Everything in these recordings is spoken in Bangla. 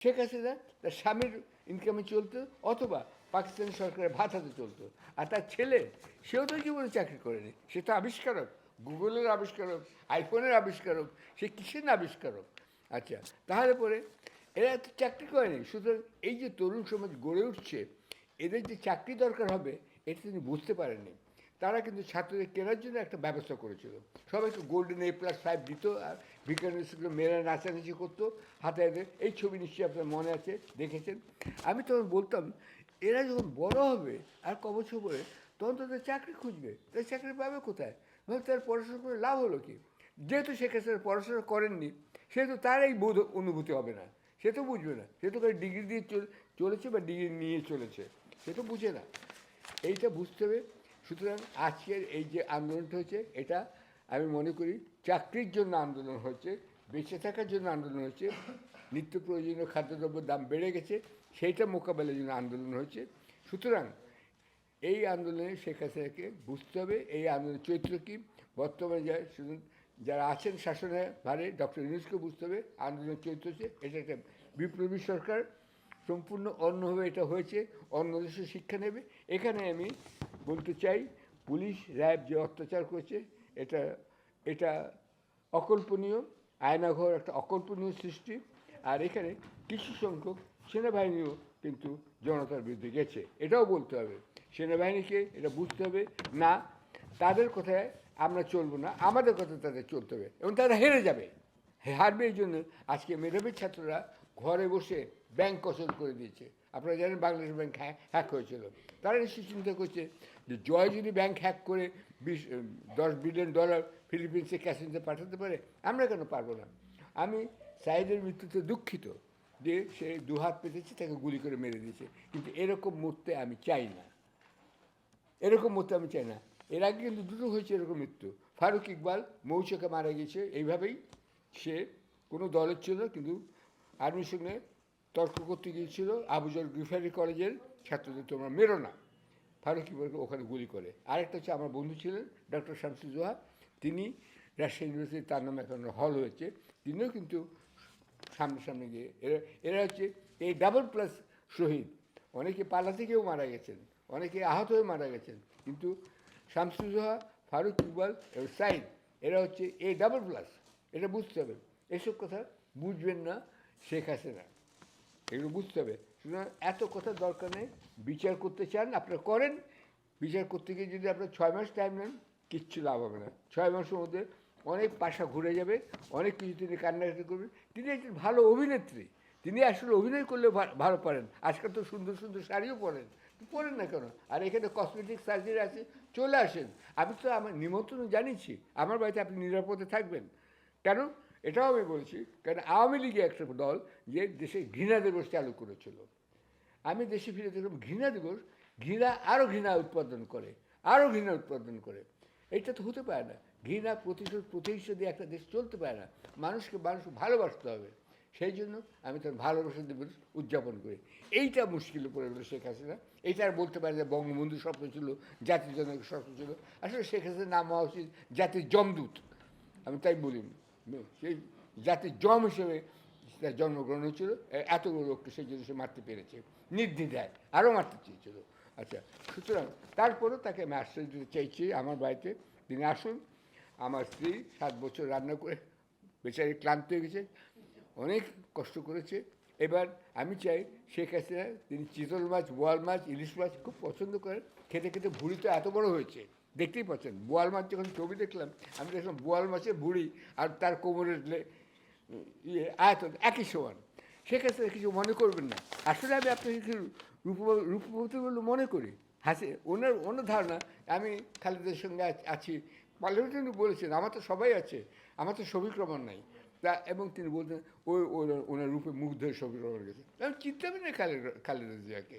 শেখ হাসিনা তার স্বামীর ইনকামে চলতো, অথবা পাকিস্তানি সরকারের ভাতাতে চলতো। আর তার ছেলে, সেও তো জীবনে চাকরি করেনি, সে তো আবিষ্কারক, গুগলের আবিষ্কারক, আইফোনের আবিষ্কারক, সে কিসের না আবিষ্কারক। আচ্ছা, তাহলে পরে এরা তো চাকরি করেনি। সুতরাং এই যে তরুণ সমাজ গড়ে উঠছে, এদের যে চাকরি দরকার হবে এটা তিনি বুঝতে পারেননি। তারা কিন্তু ছাত্রদের কেনার জন্য একটা ব্যবস্থা করেছিল, সবাইকে গোল্ডেন A+5 দিত, আর ভিকারুল স্কুলে মেয়েরা নাচানাচি করতো হাতে হাতে। এই ছবি নিশ্চয়ই আপনার মনে আছে, দেখেছেন। আমি তখন বলতাম, এরা যখন বড় হবে আর ক বছর পরে, তখন তাদের চাকরি খুঁজবে, তার চাকরি পাবে কোথায়? ভাবে তার পড়াশোনা করে লাভ হলো কি? যেহেতু সে কাছে পড়াশোনা করেননি, সেহেতু তার এই বোধ অনুভূতি হবে না, সে তো বুঝবে না, সে তো ডিগ্রি দিয়ে চলেছে বা ডিগ্রি নিয়ে চলেছে, সে তো বুঝে না। এইটা বুঝতে হবে। সুতরাং আজকের এই যে আন্দোলনটা হচ্ছে, এটা আমি মনে করি চাকরির জন্য আন্দোলন হচ্ছে, বেঁচে থাকার জন্য আন্দোলন হচ্ছে। নিত্য প্রয়োজনীয় খাদ্যদ্রব্যের দাম বেড়ে গেছে, সেইটা মোকাবেলার জন্য আন্দোলন হচ্ছে। সুতরাং এই আন্দোলনে শেখ হাসিনাকে বুঝতে হবে এই আন্দোলনের চরিত্র কী। বর্তমানে যারা আছেন শাসনের ভারে, ডক্টর ইউনূসকে বুঝতে হবে আন্দোলনের চরিত্র হচ্ছে এটা একটা বিপ্লবী সরকার, সম্পূর্ণ অন্যভাবে এটা হয়েছে, অন্য দেশে শিক্ষা নেবে। এখানে আমি বলতে চাই, পুলিশ র্যাব যে অত্যাচার করেছে, এটা এটা অকল্পনীয়। আয়নাঘর একটা অকল্পনীয় সৃষ্টি। আর এখানে কিছু সংখ্যক সেনাবাহিনীও কিন্তু জনতার বিরুদ্ধে গেছে, এটাও বলতে হবে। সেনাবাহিনীকে এটা বুঝতে হবে, না তাদের কথায় আমরা চলবো না, আমাদের কথা তাদের চলতে হবে, এবং তারা হেরে যাবে। হারবে। এই জন্য আজকে মেধাবী ছাত্ররা ঘরে বসে ব্যাংক কসল করে দিয়েছে। আপনারা জানেন বাংলাদেশ ব্যাংক হ্যাক হয়েছিল। তারা নিশ্চয়ই চিন্তা করছে যে জয় যদি ব্যাংক হ্যাক করে 10 বিলিয়ন ডলার ফিলিপিন্সে ক্যাসিনোতে পাঠাতে পারে, আমরা কেন পারবো না? আমি সাইদের মৃত্যুতে দুঃখিত যে সে দুহাত পেতেছে, তাকে গুলি করে মেরে দিয়েছে, কিন্তু এরকম মরতে আমি চাই না, এরকম মরতে আমি চাই না। এর আগে কিন্তু দুটো হয়েছে এরকম মৃত্যু। ফারুক ইকবাল মৌচাকে মারা গেছে এইভাবেই। সে কোনো দলের ছিল, কিন্তু আর্মির সঙ্গে তর্ক করতে গিয়েছিল, আবুজর গ্রিফারি কলেজের ছাত্রদের তোমরা মেরো না, ফারুক ইকবালকে ওখানে গুলি করে। আরেকটা হচ্ছে আমার বন্ধু ছিলেন ডক্টর শামসুজ্জোহা, তিনি রাজশাহী ইউনিভার্সিটি, তার নামে এখন হল হয়েছে, তিনিও কিন্তু সামনে গিয়ে এরা হচ্ছে এই ডাবল+ শহীদ। অনেকে পালাতে গিয়েও মারা গেছেন, অনেকে আহত হয়ে মারা গেছেন, কিন্তু শামসুজ্জোহা, ফারুক ইকবাল এবং সাইদ, এরা হচ্ছে A++। এটা বুঝতে হবে। এসব কথা বুঝবেন না শেখ হাসিনা, এগুলো বুঝতে হবে। সুতরাং এত কথার দরকার নেই। বিচার করতে চান আপনারা করেন, বিচার করতে গিয়ে যদি আপনার 6 মাস টাইম নেন, কিচ্ছু লাভ হবে না। 6 মাসের মধ্যে অনেক পাশা ঘুরে যাবে, অনেক কিছু তিনি কান্নাকাটি করবেন। তিনি একজন ভালো অভিনেত্রী, তিনি আসলে অভিনয় করলেও ভালো পারেন। আজকাল তো সুন্দর সুন্দর শাড়িও পরেন, পরেন না কেন? আর এখানে কসমেটিক সার্জারি আছে, চলে আসেন। আমি তো আমার নিমন্ত্রণ জানিয়েছি, আমার বাড়িতে আপনি নিরাপদে থাকবেন। কেন? এটাও আমি বলছি, কারণ আওয়ামী লীগে একটা দল যে দেশে ঘৃণা দিবস চালু করেছিল। আমি দেশে ফিরে দেখলাম ঘৃণা দিবস, ঘৃণা আরও ঘৃণা উৎপাদন করে, আরও ঘৃণা উৎপাদন করে। এইটা তো হতে পারে না। ঘৃণা প্রতিশোধ দিয়ে একটা দেশ চলতে পারে না। মানুষ ভালোবাসতে হবে। সেই জন্য আমি তার ভালোবাসা দিবস উদযাপন করি। এইটা মুশকিলে পড়ে গেল শেখ হাসিনা। এইটা আর বলতে পারে যে বঙ্গবন্ধুর স্বপ্ন ছিল, জাতির জনকের স্বপ্ন ছিল। আসলে শেখ হাসিনার নাম হওয়া উচিত জাতির জমদূত, আমি তাই বলি। সেই জাতির জম হিসেবে তার জন্মগ্রহণ হয়েছিল, এতগুলো লোককে সেই জন্য সে মারতে পেরেছে নির্দ্বিধায়, আরও মারতে চেয়েছিল। আচ্ছা, সুতরাং তারপরেও তাকে আমি আশ্রয় দিতে চাইছি আমার বাড়িতে, তিনি আসুন। আমার স্ত্রী 7 বছর রান্না করে বেচারি ক্লান্ত হয়ে গেছে, অনেক কষ্ট করেছে। এবার আমি চাই শেখ হাসিনা, তিনি চিতল মাছ, বোয়াল মাছ, ইলিশ মাছ খুব পছন্দ করেন, খেতে খেতে ভুঁড়ি তো এত বড় হয়েছে, দেখতেই পাচ্ছেন। বোয়াল মাছ যখন ছবি দেখলাম, আমি দেখলাম বোয়াল মাছের ভুঁড়ি আর তার কোমরের আয়তন একই সমান। শেখ হাসিনা কিছু মনে করবেন না। আসলে আমি আপনাকে কিছু রূপবতী বলে মনে করি। ওনার ধারণা আমি খালেদের সঙ্গে আছি, পার্লামেন্টে বলেছেন আমার তো সবাই আছে, আমার তো ছবি প্রমাণ নাই। এবং তিনি বলতেন ওনার রূপে মুগ্ধ হয়ে ছবি প্রমাণ গেছে। আমি চিন্তা করি না খালেদা জিয়াকে।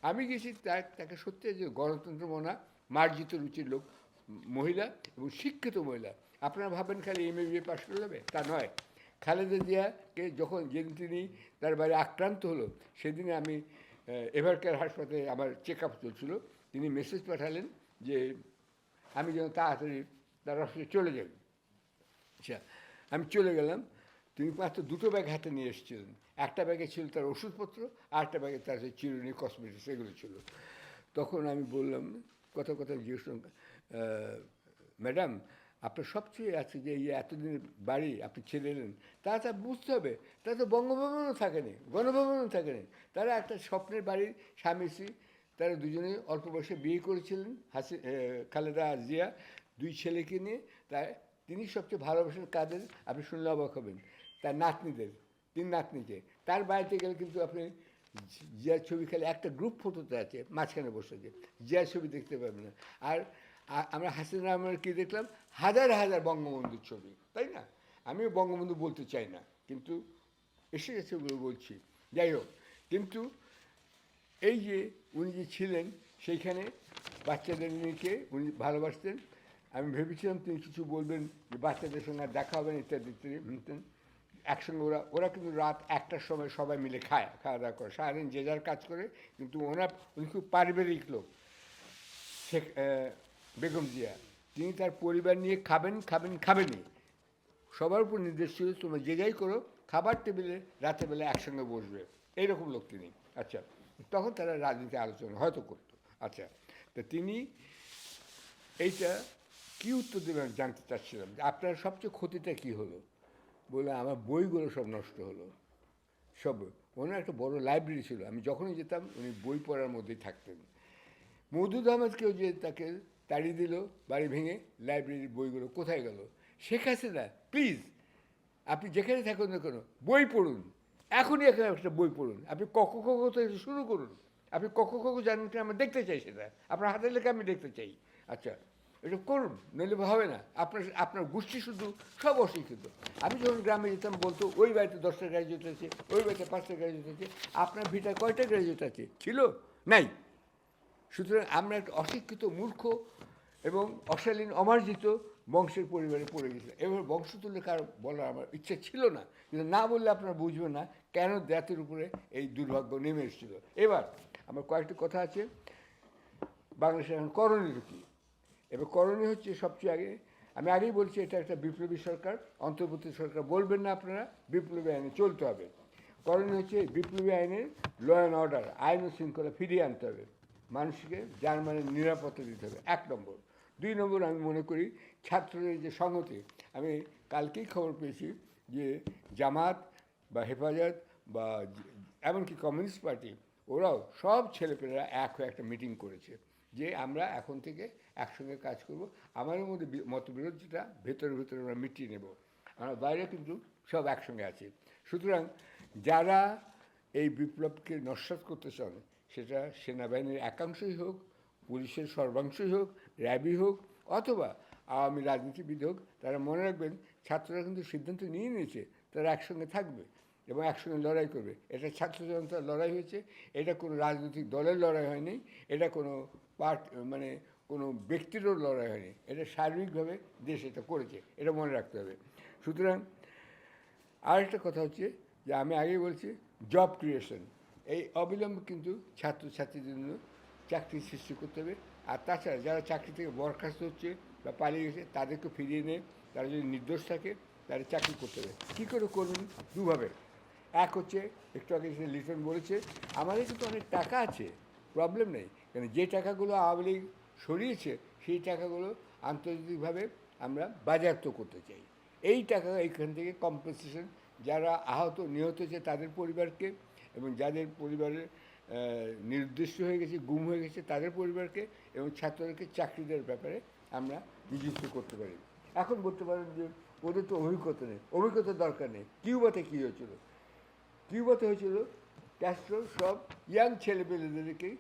আমি গেছি তাকে সত্যি যে গণতন্ত্র মনা, মার্জিত রুচির লোক, মহিলা এবং শিক্ষিত মহিলা। আপনারা ভাবেন খালি MA পাশ করে যাবে, তা নয়। খালেদা জিয়াকে যেদিন তিনি তার বাড়ি আক্রান্ত হলো, সেদিনে আমি এভারকেয়ার হাসপাতালে আমার চেক আপ চলছিল, তিনি মেসেজ পাঠালেন যে আমি যেন তাড়াতাড়ি তার অফিসে চলে যাই। আচ্ছা, আমি চলে গেলাম। তিনি মাত্র 2টো ব্যাগ হাতে নিয়ে এসেছিলেন। একটা ব্যাগে ছিল তার ওষুধপত্র, আর একটা ব্যাগে তার চিরুনি, কসমেটিক্স এগুলো ছিল। তখন আমি বললাম, কথা কথা জিজ্ঞেস করলাম, ম্যাডাম আপনার সবচেয়ে আছে যে এই এতদিনের বাড়ি আপনি ছেড়ে এলেন, তা বুঝতে হবে, তারা তো বঙ্গভবনও থাকেনি, গণভবনও থাকেনি, তারা একটা স্বপ্নের বাড়ির স্বামী স্ত্রী, তারা দুজনে অল্প বয়সে বিয়ে করেছিলেন, খালেদা জিয়া, 2 ছেলেকে নিয়ে। তাই তিনি সবচেয়ে ভালোবাসেন কাদের, আপনি শুনলে অবাক হবেন, তার নাতনিদের, 3 নাতনিকে। তার বাড়িতে গেলে কিন্তু আপনি জিয়ার ছবি খালি একটা গ্রুপ ফটোতে আছে, মাঝখানে বসে আছে, জিয়ার ছবি দেখতে পাবেন না। আর আমরা হাসিনা রহমানের কী দেখলাম, হাজার হাজার বঙ্গবন্ধুর ছবি, তাই না? আমিও বঙ্গবন্ধু বলতে চাই না, কিন্তু এসে গেছে ওগুলো বলছি। যাই হোক, কিন্তু এই যে উনি যে ছিলেন সেইখানে বাচ্চাদের নিয়ে উনি ভালোবাসতেন। আমি ভেবেছিলাম তিনি কিছু বলবেন যে বাচ্চাদের সঙ্গে আর দেখা হবে না, ইত্যাদি ইত্যাদি। একসঙ্গে ওরা কিন্তু রাত 1টার সময় সবাই মিলে খাওয়া দাওয়া করে, সারাদিন যে যার কাজ করে, কিন্তু উনি খুব পারিবারিক লোক। শেখ বেগম জিয়া, তিনি তার পরিবার নিয়ে খাবেনই, সবার উপর নির্দেশ ছিল তোমরা যে যাই করো, খাবার টেবিলে রাতেরবেলা একসঙ্গে বসবে, এইরকম লোক তিনি। আচ্ছা, তখন তারা রাজনীতি আলোচনা হয়তো করতো। আচ্ছা, তো তিনি এইটা কী উত্তর দেবেন জানতে চাচ্ছিলাম, যে আপনার সবচেয়ে ক্ষতিটা কী হলো? বলে আমার বইগুলো সব নষ্ট হলো সব। ওনার একটা বড় লাইব্রেরি ছিল, আমি যখনই যেতাম উনি বই পড়ার মধ্যেই থাকতেন। মওদুদ আহমদকেও যে তাকে তাড়িয়ে দিল বাড়ি ভেঙে, লাইব্রেরির বইগুলো কোথায় গেল? শেখ হাসিনা, প্লিজ আপনি যেখানে থাকুন না কেন বই পড়ুন, এখনই এখানে একটা বই পড়ুন, আপনি কক থেকে শুরু করুন। আপনি কক জানেন কি? আমরা দেখতে চাই সেটা, আপনার হাতের লেখা আমি দেখতে চাই। আচ্ছা, এটা করুন, নইলে হবে না। আপনার গোষ্ঠী শুধু সব অশিক্ষিত। আমি যখন গ্রামে যেতাম বলতো ওই বাড়িতে 10টা গ্র্যাজুয়েট আছে, ওই বাড়িতে 5টা গ্র্যাজুয়েট আছে, আপনার ভিটায় কয়টা গ্র্যাজুয়েট আছে? ছিল? নাই। সুতরাং আমরা একটা অশিক্ষিত, মূর্খ এবং অশালীন, অমার্জিত বংশের পরিবারে পড়ে গেছে। এবার বংশ তুলে কার বলার আমার ইচ্ছা ছিল না, কিন্তু না বললে আপনারা বুঝবেন না কেন জাতির উপরে এই দুর্ভাগ্য নেমে এসেছিল। এবার আমার কয়েকটি কথা আছে, বাংলাদেশের এখন করণীয় কী। এবার করণীয় হচ্ছে সবচেয়ে আগে, আমি আগেই বলছি এটা একটা বিপ্লবী সরকার, অন্তর্বর্তী সরকার বলবেন না আপনারা, বিপ্লবী আইনে চলতে হবে। করণীয় হচ্ছে বিপ্লবী আইনের ল অ্যান্ড অর্ডার, আইন ও শৃঙ্খলা ফিরিয়ে আনতে হবে, মানুষকে যার মানে নিরাপত্তা দিতে হবে, 1 নম্বর। 2 নম্বর, আমি মনে করি ছাত্রদের যে সংহতি, আমি কালকেই খবর পেয়েছি যে জামাত বা হেফাজত বা এমনকি কমিউনিস্ট পার্টি, ওরাও সব ছেলেপেলেরা এক হয়ে একটা মিটিং করেছে যে আমরা এখন থেকে একসঙ্গে কাজ করব, আমাদের মধ্যে মতবিরোধ যেটা ভেতরে ভেতরে আমরা মিটিয়ে নেব, আমরা বাইরে কিন্তু সব একসঙ্গে আছি। সুতরাং যারা এই বিপ্লবকে নস্যাৎ করতে চান, সেটা সেনাবাহিনীর একাংশই হোক, পুলিশের সর্বাংশই হোক, র্যাবই হোক, অথবা আওয়ামী রাজনীতিবিদ হোক, তারা মনে রাখবেন ছাত্ররা কিন্তু সিদ্ধান্ত নিয়ে নিয়েছে তারা একসঙ্গে থাকবে এবং একসঙ্গে লড়াই করবে। এটা ছাত্র জনতার লড়াই হয়েছে, এটা কোনো রাজনৈতিক দলের লড়াই হয়নি, এটা কোনো মানে কোনো ব্যক্তিরও লড়াই হয়নি, এটা সার্বিকভাবে দেশ এটা করেছে, এটা মনে রাখতে হবে। সুতরাং আরেকটা কথা হচ্ছে যে আমি আগেই বলছি জব ক্রিয়েশন, এই অবিলম্বে কিন্তু ছাত্রছাত্রীদের জন্য চাকরি সৃষ্টি করতে হবে। আর তাছাড়া যারা চাকরি থেকে বরখাস্ত হচ্ছে বা পালিয়ে গেছে তাদেরকে ফিরিয়ে নিয়ে, তারা যদি নির্দোষ থাকে তারা চাকরি করতে হবে। কী করে করবেন? দুভাবে। এক হচ্ছে, একটু আগে সে লিটন বলেছে, আমাদের কিন্তু অনেক টাকা আছে, প্রবলেম নেই, কেন যে টাকাগুলো আওয়ামী লীগ সরিয়েছে সেই টাকাগুলো আন্তর্জাতিকভাবে আমরা বাজেয়াপ্ত করতে চাই। এই টাকা এইখান থেকে কম্পেনসেশন, যারা আহত নিহত হয়েছে তাদের পরিবারকে, এবং যাদের পরিবারের নির্দিষ্ট হয়ে গেছে, গুম হয়ে গেছে তাদের পরিবারকে, এবং ছাত্রদেরকে চাকরি দেওয়ার ব্যাপারে আমরা নিযুক্ত করতে পারি। এখন বলতে পারেন যে ওদের তো অভিজ্ঞতা নেই, অভিজ্ঞতার দরকার নেই। কিউবাতে কী হয়েছিল? কিউবাতে হয়েছিল ক্যাস্ট্রো সব ইয়াং ছেলেপেলেদেরকেই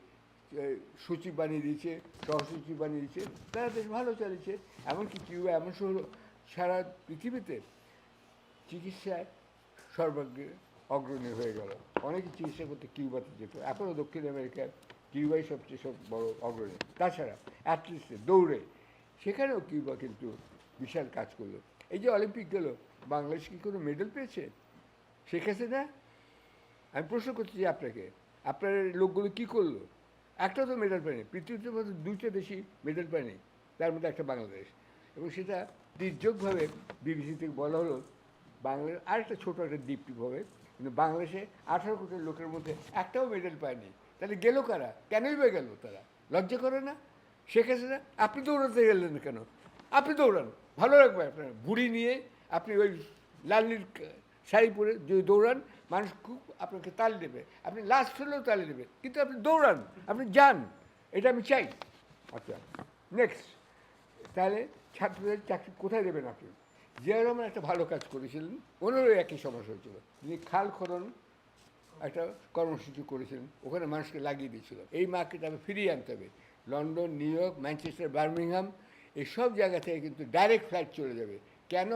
সচিব বানিয়ে দিয়েছে, সহসচিব বানিয়ে দিয়েছে, তারা বেশ ভালো চালিয়েছে। এমনকি কিউবা এমন সারা পৃথিবীতে চিকিৎসায় সর্বাগ্রে অগ্রণী হয়ে গেল, অনেকে চিকিৎসা করতে কিউবাতে যেত, এখনও দক্ষিণ আমেরিকার কিউবাই সবচেয়ে সব বড় অগ্রণী। তাছাড়া অ্যাথলেটিক্সে দৌড়ে সেখানেও কিউবা কিন্তু বিশাল কাজ করলো। এই যে অলিম্পিক গেল, বাংলাদেশ কি কোনো মেডেল পেয়েছে? শেখ হাসিনা, আমি প্রশ্ন করছি আপনাকে, আপনার লোকগুলো কী করলো? একটা তো মেডেল পায়নি, পৃথিবীতে মধ্যে 2টা দেশই মেডেল পায়নি, তার মধ্যে একটা বাংলাদেশ। এবং সেটা তির্যকভাবে বিবিসি থেকে বলা হলো, বাংলাদেশ আরেকটা ছোটো একটা দ্বীপভাবে কিন্তু বাংলাদেশে 18 কোটি লোকের মধ্যে একটাও মেডেল পায়নি। তাহলে গেল কারা? কেনই বা গেল তারা? লজ্জা করে না? শেখ হাসিনা, আপনি দৌড়াতে গেলেন কেন? আপনি দৌড়ান, ভালো লাগবে আপনার। বুড়ি নিয়ে আপনি ওই লাল নীল শাড়ি পরে যদি দৌড়ান, মানুষ খুব আপনাকে তালি দেবে, আপনি লাস্ট হলেও তালি দেবে, কিন্তু আপনি দৌড়ান, আপনি যান, এটা আমি চাই। আচ্ছা, নেক্সট, তাহলে ছাত্রদের চাকরি কোথায় দেবেন আপনি? জিয়া রহমান একটা ভালো কাজ করেছিলেন, ওনারও একই সমস্যা হয়েছিল। তিনি খাল খনন একটা কর্মসূচি করেছিলেন, ওখানে মানুষকে লাগিয়ে দিয়েছিল। এই মার্কেট আমি ফিরিয়ে আনতে হবে। London, new York, Manchester, Birmingham এইসব জায়গা থেকে কিন্তু ডাইরেক্ট ফ্লাইট চলে যাবে। কেন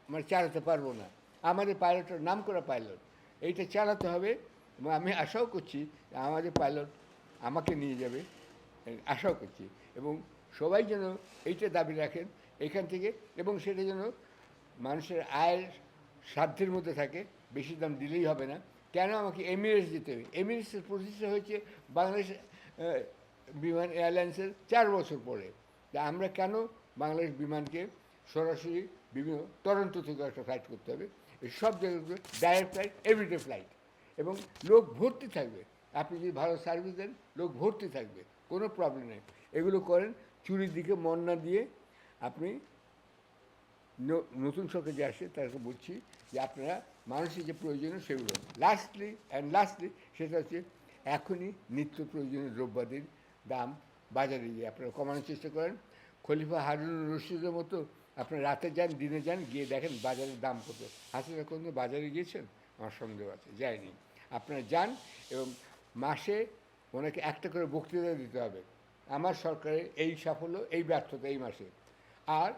আমরা চালাতে পারবো না? আমাদের পাইলটের নাম করা পাইলট, এইটা চালাতে হবে। এবং আমি আশাও করছি আমাদের পাইলট আমাকে নিয়ে যাবে, আশাও করছি। এবং সবাই যেন এইটা দাবি রাখেন এখান থেকে, এবং সেটা যেন মানুষের আয়ের সাধ্যের মধ্যে থাকে, বেশি দাম দিলেই হবে না। কেন আমাকে এমিরেটস যেতে হবে? এমিরেটসের প্রতিষ্ঠা হয়েছে বাংলাদেশ বিমান এয়ারলাইন্সের 4 বছর পরে। তা আমরা কেন বাংলাদেশ বিমানকে সরাসরি বিভিন্ন টরন্টো থেকে একটা ফ্লাইট করতে হবে? এই সব জায়গাগুলো ডাইরেক্ট ফ্লাইট, এভরিডে ফ্লাইট, এবং লোক ভর্তি থাকবে। আপনি যদি ভালো সার্ভিস দেন, লোক ভর্তি থাকবে, কোনো প্রবলেম নেই। এগুলো করেন, চুরির দিকে মন না দিয়ে। আপনি নতুন সরকার যে আসে তাদেরকে বলছি যে আপনারা মানুষের যে প্রয়োজনীয় সেগুলো, লাস্টলি সেটা হচ্ছে এখনই নিত্য প্রয়োজনীয় দ্রব্যাদির দাম বাজারে গিয়ে আপনারা কমানোর চেষ্টা করেন। খলিফা হারুন রশিদের মতো আপনারা রাতে যান, দিনে যান, গিয়ে দেখেন বাজারের দাম কত। হাসিনা কোনো বাজারে গিয়েছেন? আমার সন্দেহ আছে, যায়নি। আপনারা যান, এবং মাসে ওনাকে একটা করে বক্তৃতা দিতে হবে, আমার সরকারের এই সাফল্য, এই ব্যর্থতা এই মাসে। আর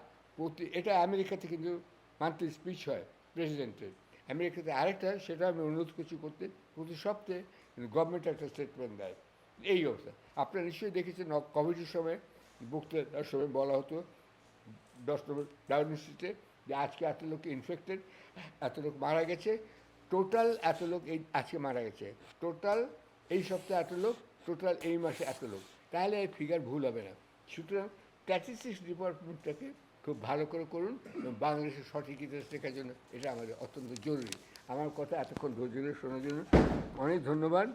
এটা আমেরিকাতে কিন্তু মান্থলি স্পিচ হয় প্রেসিডেন্টের। আমেরিকাতে আরেকটা, সেটা আমি অনুরোধ করছি করতে, প্রতি সপ্তাহে গভর্নমেন্ট একটা স্টেটমেন্ট দেয়। এই অবস্থা আপনারা নিশ্চয়ই দেখেছেন। কোভিডের সময় বক্তৃতার সময় বলা হতো 10 নম্বর ডাউনিং স্ট্রিটে যে আজকে এত লোক ইনফেক্টেড, এত লোক মারা গেছে, টোটাল এত লোক এই আজকে মারা গেছে, টোটাল এই সপ্তাহে এত লোক, টোটাল এই মাসে এত লোক। তাহলে এই ফিগার ভুল হবে না। সুতরাং স্ট্যাটিস্টিক্স ডিপার্টমেন্টটাকে খুব ভালো করে করুন, এবং বাংলাদেশের সঠিক ইতিহাস শেখার জন্য এটা আমাদের অত্যন্ত জরুরি। আমার কথা এতক্ষণ ধৈর্য ধরে শোনার জন্য অনেক ধন্যবাদ।